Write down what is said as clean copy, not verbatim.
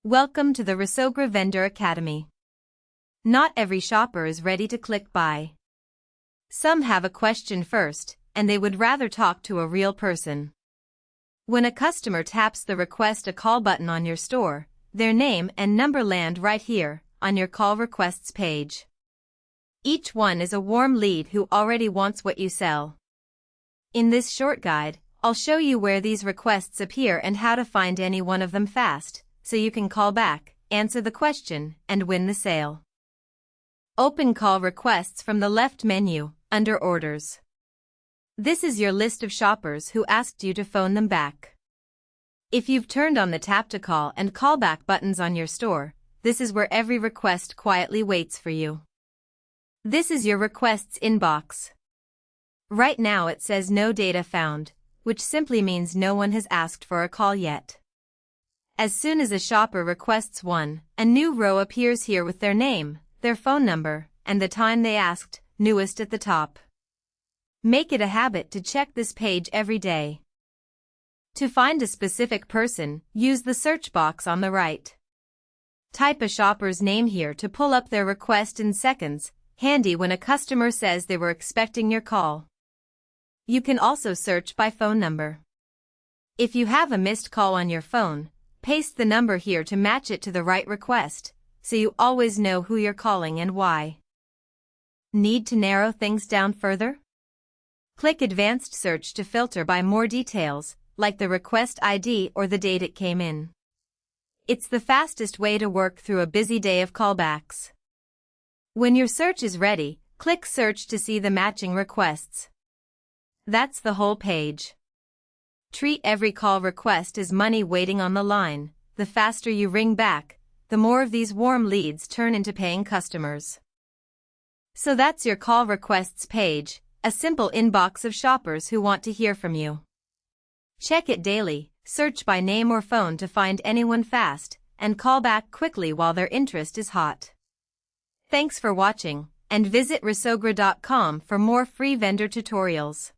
Welcome to the Resogra Vendor Academy. Not every shopper is ready to click buy. Some have a question first, and they would rather talk to a real person. When a customer taps the Request a Call button on your store, their name and number land right here, on your call requests page. Each one is a warm lead who already wants what you sell. In this short guide, I'll show you where these requests appear and how to find any one of them fast, so you can call back, answer the question, and win the sale. Open call requests from the left menu, under Orders. This is your list of shoppers who asked you to phone them back. If you've turned on the tap to call and callback buttons on your store, this is where every request quietly waits for you. This is your requests inbox. Right now it says no data found, which simply means no one has asked for a call yet. As soon as a shopper requests one, a new row appears here with their name, their phone number, and the time they asked, newest at the top. Make it a habit to check this page every day. To find a specific person, use the search box on the right. Type a shopper's name here to pull up their request in seconds, handy when a customer says they were expecting your call. You can also search by phone number. If you have a missed call on your phone, paste the number here to match it to the right request, so you always know who you're calling and why. Need to narrow things down further? Click Advanced Search to filter by more details, like the request ID or the date it came in. It's the fastest way to work through a busy day of callbacks. When your search is ready, click Search to see the matching requests. That's the whole page. Treat every call request as money waiting on the line. The faster you ring back, the more of these warm leads turn into paying customers. So that's your call requests page, a simple inbox of shoppers who want to hear from you. Check it daily, search by name or phone to find anyone fast, and call back quickly while their interest is hot. Thanks for watching, and visit Resogra.com for more free vendor tutorials.